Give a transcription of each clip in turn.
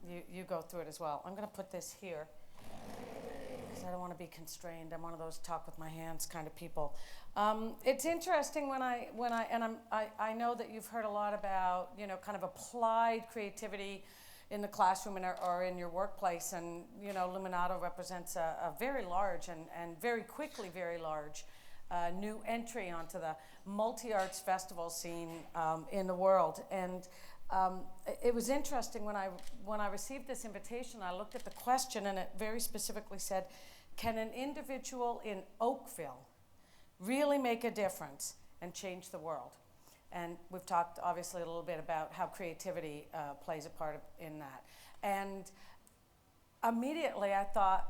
you go through it as well. I'm going to put this here because I don't want to be constrained. I'm one of those talk with my hands kind of people. It's interesting I know that you've heard a lot about, kind of applied creativity in the classroom or in your workplace, and Luminato represents a very large and very quickly very large new entry onto the multi-arts festival scene in the world. And it was interesting when I received this invitation, I looked at the question and it very specifically said, can an individual in Oakville really make a difference and change the world? And we've talked obviously a little bit about how creativity plays a part in that. And immediately I thought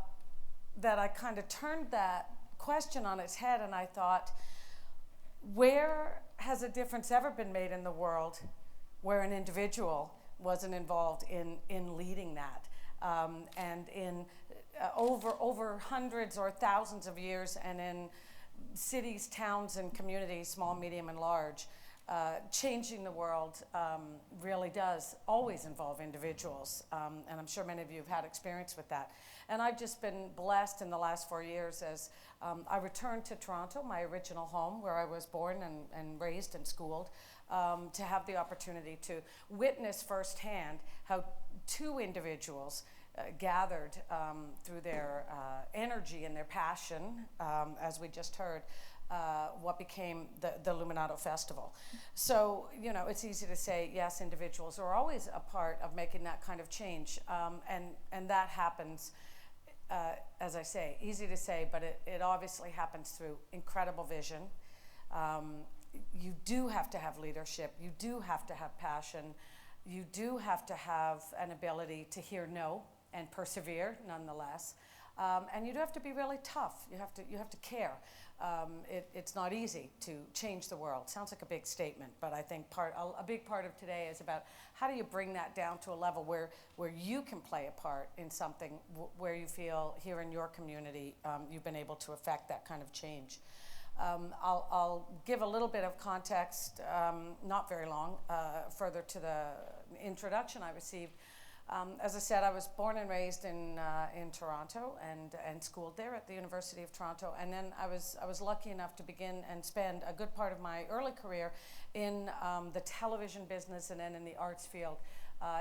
that I kind of turned that question on its head, and I thought, where has a difference ever been made in the world where an individual wasn't involved in leading that? And in over hundreds or thousands of years, and in cities, towns, and communities, small, medium, and large, changing the world really does always involve individuals, and I'm sure many of you have had experience with that. And I've just been blessed in the last 4 years as I returned to Toronto, my original home where I was born and raised and schooled, to have the opportunity to witness firsthand how two individuals gathered through their energy and their passion, as we just heard, what became the Luminato Festival. So, it's easy to say, yes, individuals are always a part of making that kind of change, and that happens, as I say, easy to say, but it obviously happens through incredible vision. You do have to have leadership. You do have to have passion. You do have to have an ability to hear no and persevere nonetheless. And you do have to be really tough. You have to care. It's not easy to change the world. Sounds like a big statement, but I think a big part of today is about how do you bring that down to a level where you can play a part in something where you feel here in your community you've been able to affect that kind of change. I'll give a little bit of context, not very long, further to the introduction I received. As I said, I was born and raised in Toronto and schooled there at the University of Toronto, and then I was lucky enough to begin and spend a good part of my early career in the television business and then in the arts field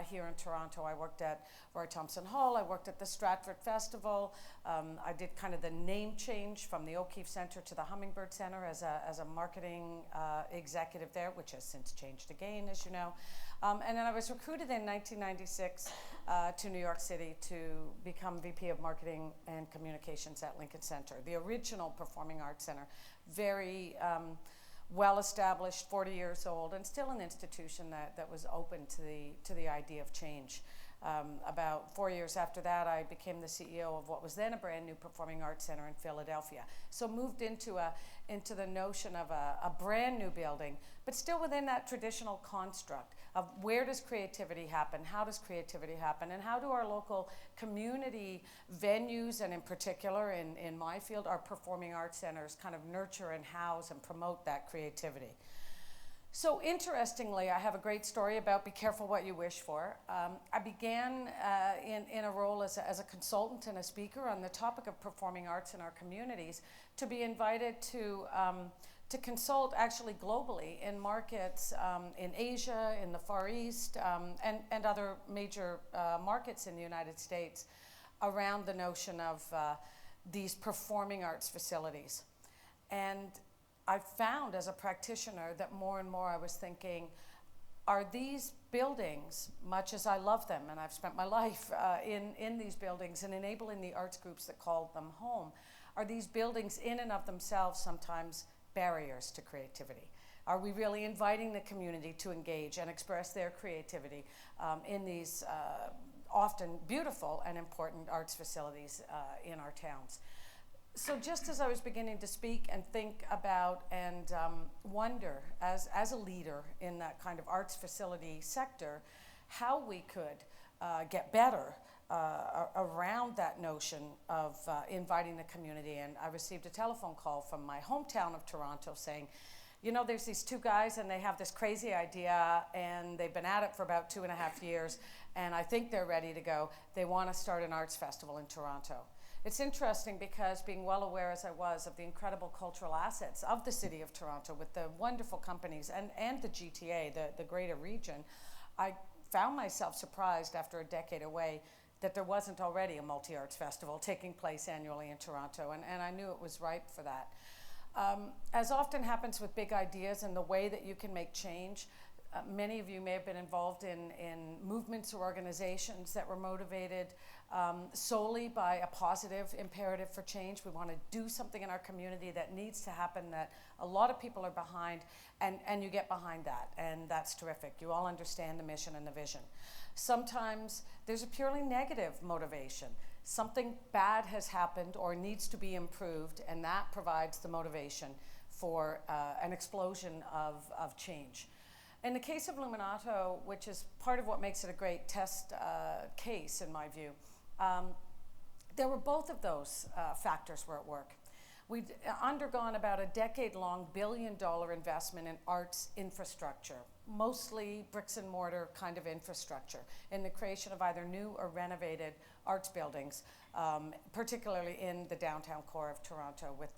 here in Toronto. I worked at Thomson Hall, I worked at the Stratford Festival, I did kind of the name change from the O'Keefe Centre to the Hummingbird Centre as a marketing executive there, which has since changed again, as you know. And then I was recruited in 1996 to New York City to become VP of Marketing and Communications at Lincoln Center, the original performing arts center, very well established, 40 years old, and still an institution that was open to the idea of change. About 4 years after that, I became the CEO of what was then a brand new performing arts center in Philadelphia. So moved into the notion of a brand new building, but still within that traditional construct of where does creativity happen, how does creativity happen, and how do our local community venues, and in particular in my field, our performing arts centers, kind of nurture and house and promote that creativity. So interestingly, I have a great story about be careful what you wish for. I began in a role as a consultant and a speaker on the topic of performing arts in our communities, to be invited to consult actually globally in markets in Asia, in the Far East, and other major markets in the United States around the notion of these performing arts facilities. And I found as a practitioner that more and more I was thinking, are these buildings, much as I love them, and I've spent my life in these buildings and enabling the arts groups that called them home, are these buildings in and of themselves sometimes barriers to creativity? Are we really inviting the community to engage and express their creativity in these often beautiful and important arts facilities in our towns? So just as I was beginning to speak and think about and wonder as a leader in that kind of arts facility sector, how we could get better around that notion of inviting the community. And I received a telephone call from my hometown of Toronto saying, you know, there's these two guys and they have this crazy idea and they've been at it for about 2.5 years, and I think they're ready to go. They want to start an arts festival in Toronto. It's interesting because being well aware as I was of the incredible cultural assets of the city of Toronto with the wonderful companies and the GTA, the greater region, I found myself surprised after a decade away that there wasn't already a multi-arts festival taking place annually in Toronto, and I knew it was ripe for that. As often happens with big ideas and the way that you can make change, many of you may have been involved in movements or organizations that were motivated solely by a positive imperative for change. We want to do something in our community that needs to happen, that a lot of people are behind, and you get behind that, and that's terrific. You all understand the mission and the vision. Sometimes there's a purely negative motivation. Something bad has happened or needs to be improved, and that provides the motivation for an explosion of change. In the case of Luminato, which is part of what makes it a great test case in my view, there were both of those factors were at work. We'd undergone about a decade-long billion-dollar investment in arts infrastructure, mostly bricks and mortar kind of infrastructure, in the creation of either new or renovated arts buildings, particularly in the downtown core of Toronto, with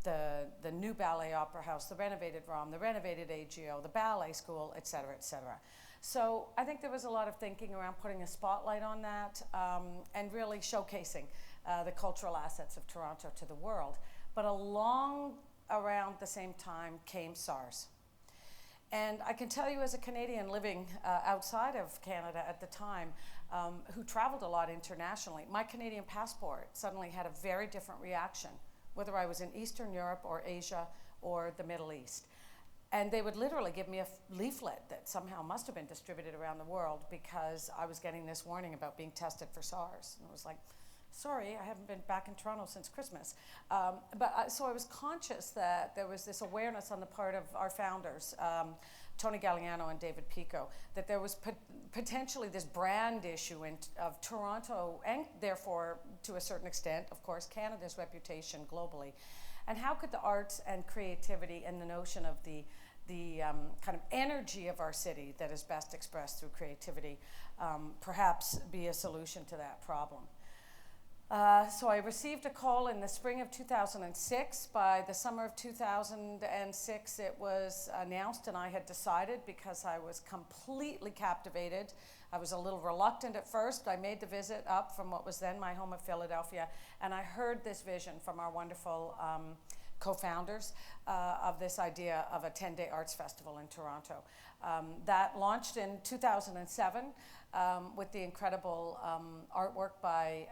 the new Ballet Opera House, the renovated ROM, the renovated AGO, the ballet school, et cetera, et cetera. So I think there was a lot of thinking around putting a spotlight on that and really showcasing the cultural assets of Toronto to the world. But along around the same time came SARS. And I can tell you, as a Canadian living outside of Canada at the time, who traveled a lot internationally, my Canadian passport suddenly had a very different reaction, whether I was in Eastern Europe or Asia or the Middle East. And they would literally give me a leaflet that somehow must have been distributed around the world because I was getting this warning about being tested for SARS. And it was like, sorry, I haven't been back in Toronto since Christmas. So I was conscious that there was this awareness on the part of our founders, Tony Galliano and David Pico, that there was potentially this brand issue of Toronto, and therefore, to a certain extent, of course, Canada's reputation globally. And how could the arts and creativity and the notion of the kind of energy of our city that is best expressed through creativity perhaps be a solution to that problem? So I received a call in the spring of 2006. By the summer of 2006, it was announced, and I had decided, because I was completely captivated. I was a little reluctant at first. I made the visit up from what was then my home of Philadelphia, and I heard this vision from our wonderful co-founders of this idea of a 10-day arts festival in Toronto. That launched in 2007 with the incredible artwork by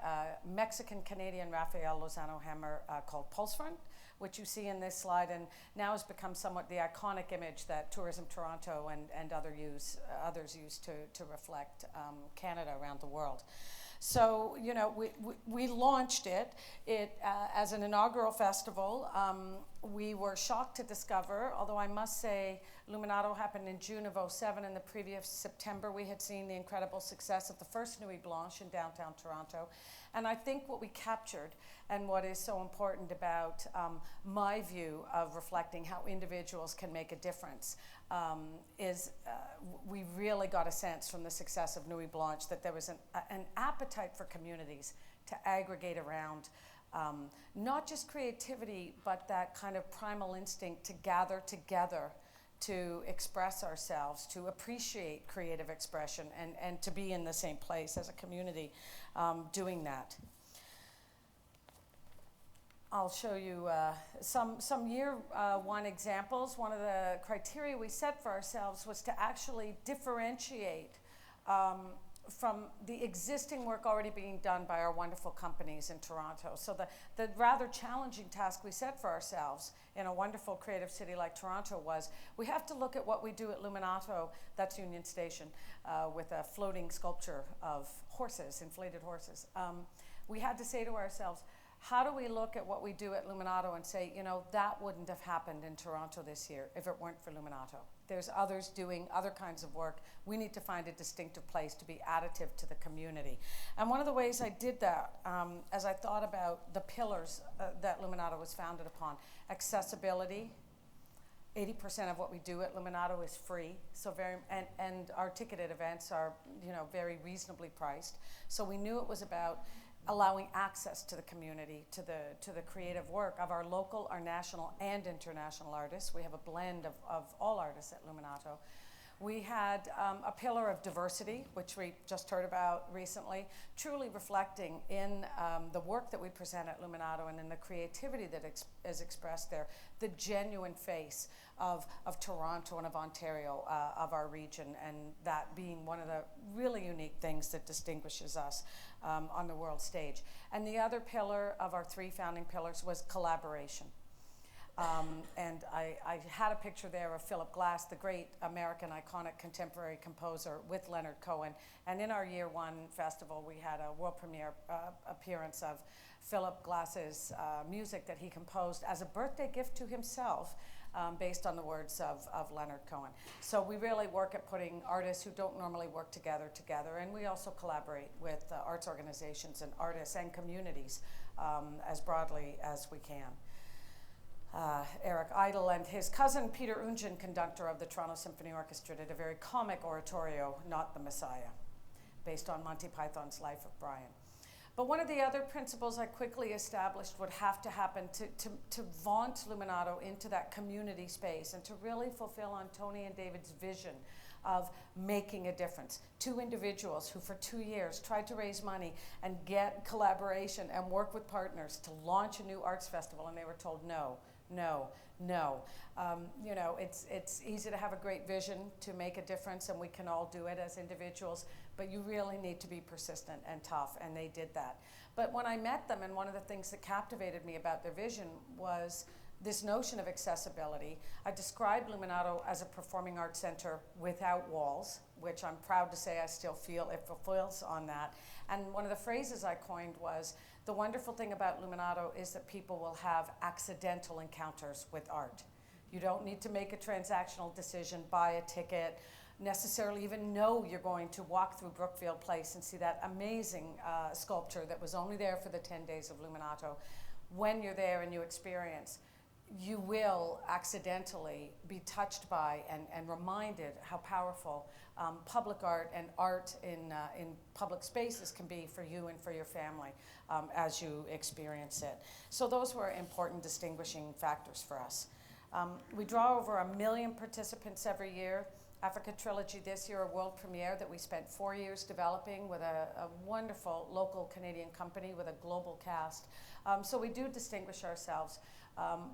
Mexican-Canadian Rafael Lozano-Hammer called Pulse Front, which you see in this slide, and now has become somewhat the iconic image that Tourism Toronto and others use to reflect Canada around the world. So, you know, we launched it as an inaugural festival. We were shocked to discover, although I must say Luminato happened in June of 2007, and the previous September we had seen the incredible success of the first Nuit Blanche in downtown Toronto. And I think what we captured, and what is so important about my view of reflecting how individuals can make a difference, is we really got a sense from the success of Nuit Blanche that there was an appetite for communities to aggregate around not just creativity, but that kind of primal instinct to gather together, to express ourselves, to appreciate creative expression, and to be in the same place as a community doing that. I'll show you some year one examples. One of the criteria we set for ourselves was to actually differentiate from the existing work already being done by our wonderful companies in Toronto. So the rather challenging task we set for ourselves in a wonderful creative city like Toronto was, we have to look at what we do at Luminato, that's Union Station, with a floating sculpture of horses, inflated horses. We had to say to ourselves, how do we look at what we do at Luminato and say, you know, that wouldn't have happened in Toronto this year if it weren't for Luminato. There's others doing other kinds of work. We need to find a distinctive place to be additive to the community. And one of the ways I did that, as I thought about the pillars that Luminato was founded upon, accessibility, 80% of what we do at Luminato is free, so and our ticketed events are, very reasonably priced. So we knew it was about allowing access to the community, to the creative work of our local, our national, and international artists. We have a blend of all artists at Luminato. We had a pillar of diversity, which we just heard about recently, truly reflecting in the work that we present at Luminato and in the creativity that is expressed there, the genuine face of Toronto and of Ontario, of our region, and that being one of the really unique things that distinguishes us on the world stage. And the other pillar of our 3 founding pillars was collaboration. And I had a picture there of Philip Glass, the great American iconic contemporary composer, with Leonard Cohen. And in our year 1 festival, we had a world premiere appearance of Philip Glass's music that he composed as a birthday gift to himself, based on the words of Leonard Cohen. So we really work at putting artists who don't normally work together, and we also collaborate with arts organizations and artists and communities as broadly as we can. Eric Idle and his cousin Peter Ungen, conductor of the Toronto Symphony Orchestra, did a very comic oratorio, Not the Messiah, based on Monty Python's Life of Brian. But one of the other principles I quickly established would have to happen to vaunt Luminato into that community space and to really fulfill on Tony and David's vision of making a difference. 2 individuals who for 2 years tried to raise money and get collaboration and work with partners to launch a new arts festival, and they were told no. It's easy to have a great vision to make a difference, and we can all do it as individuals, but you really need to be persistent and tough, and they did that. But when I met them, and one of the things that captivated me about their vision was this notion of accessibility. I described Luminato as a performing arts center without walls, which I'm proud to say I still feel it fulfills on that. And one of the phrases I coined was, the wonderful thing about Luminato is that people will have accidental encounters with art. You don't need to make a transactional decision, buy a ticket, necessarily even know you're going to walk through Brookfield Place and see that amazing sculpture that was only there for the 10 days of Luminato. When you're there and you experience, you will accidentally be touched by and reminded how powerful public art and art in public spaces can be for you and for your family as you experience it. So those were important distinguishing factors for us. We draw over 1 million participants every year. Africa Trilogy this year, a world premiere that we spent 4 years developing with a wonderful local Canadian company with a global cast. So we do distinguish ourselves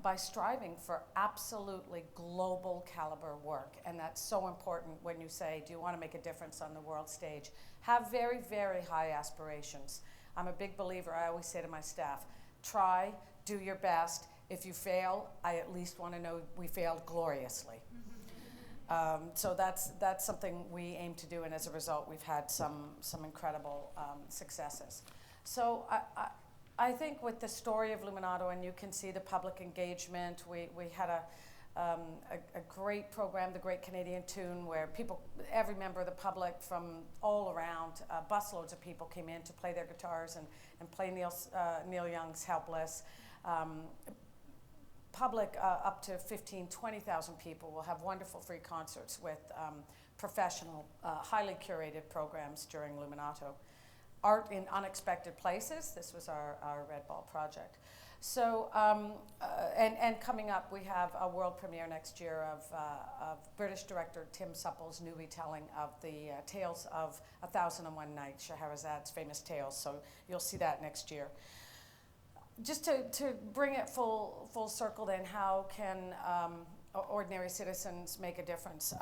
by striving for absolutely global caliber work. And that's so important when you say, do you want to make a difference on the world stage? Have very, very high aspirations. I'm a big believer, I always say to my staff, try, do your best. If you fail, I at least want to know we failed gloriously. So that's something we aim to do, and as a result, we've had some incredible successes. So I think with the story of Luminato, and you can see the public engagement, we had a great program, the Great Canadian Tune, where every member of the public from all around, busloads of people came in to play their guitars and play Neil Young's Helpless. Public up to 20,000 people will have wonderful free concerts with professional, highly curated programs during Luminato. Art in unexpected places, this was our Red Ball project. So, and coming up, we have a world premiere next year of British director Tim Supple's new retelling of the tales of 1001 Nights, Shahrazad's famous tales. So you'll see that next year. Just to bring it full circle then, how can ordinary citizens make a difference?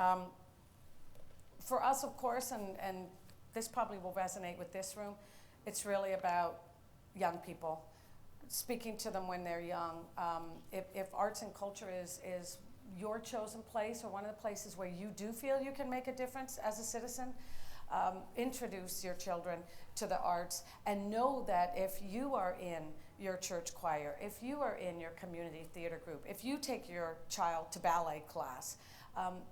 For us, of course, and this probably will resonate with this room, it's really about young people, speaking to them when they're young. If arts and culture is your chosen place, or one of the places where you do feel you can make a difference as a citizen, introduce your children to the arts, and know that if you are in your church choir, if you are in your community theater group, if you take your child to ballet class,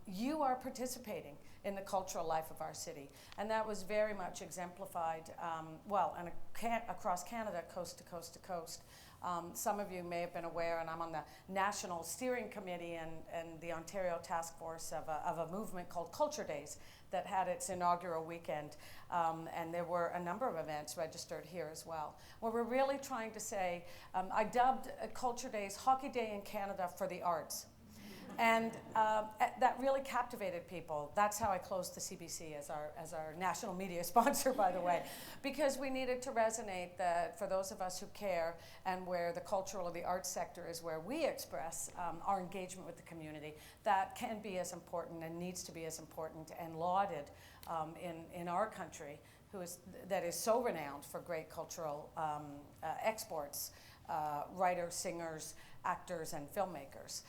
you are participating in the cultural life of our city. And that was very much exemplified, across Canada, coast to coast to coast. Some of you may have been aware, and I'm on the National Steering Committee and the Ontario Task Force of a movement called Culture Days that had its inaugural weekend. And there were a number of events registered here as well, where we're really trying to say, I dubbed Culture Days Hockey Day in Canada for the arts. And that really captivated people. That's how I closed the CBC as our national media sponsor, by the way, because we needed to resonate that for those of us who care and where the cultural or the arts sector is where we express our engagement with the community, that can be as important and needs to be as important and lauded in our country, that is so renowned for great cultural exports, writers, singers, actors, and filmmakers.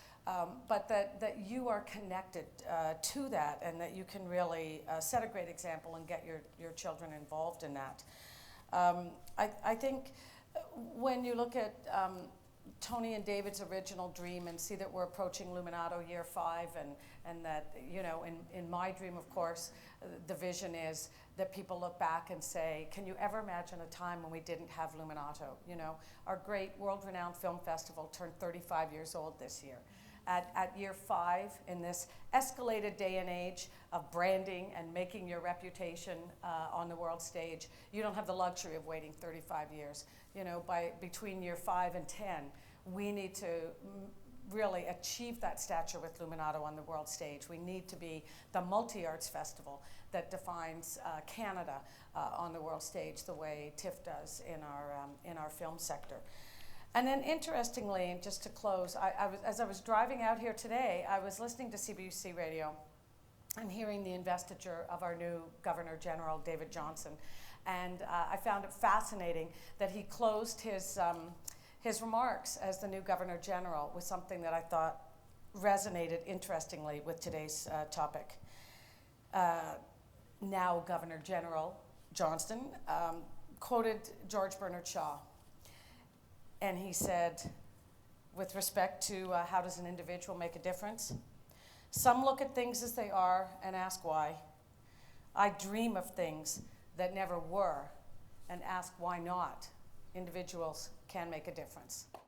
But that you are connected to that, and that you can really set a great example and get your children involved in that. I think when you look at Tony and David's original dream and see that we're approaching Luminato year 5, and that, you know, in my dream, of course, the vision is that people look back and say, can you ever imagine a time when we didn't have Luminato? You know, our great world-renowned film festival turned 35 years old this year. At year 5, in this escalated day and age of branding and making your reputation on the world stage, you don't have the luxury of waiting 35 years. You know, between year 5 and 10, we need to really achieve that stature with Luminato on the world stage. We need to be the multi-arts festival that defines Canada on the world stage the way TIFF does in our film sector. And then interestingly, and just to close, as I was driving out here today, I was listening to CBC Radio and hearing the investiture of our new Governor General, David Johnston. And I found it fascinating that he closed his remarks as the new Governor General with something that I thought resonated interestingly with today's topic. Now Governor General Johnston quoted George Bernard Shaw. And he said, with respect to how does an individual make a difference? Some look at things as they are and ask why. I dream of things that never were and ask why not. Individuals can make a difference.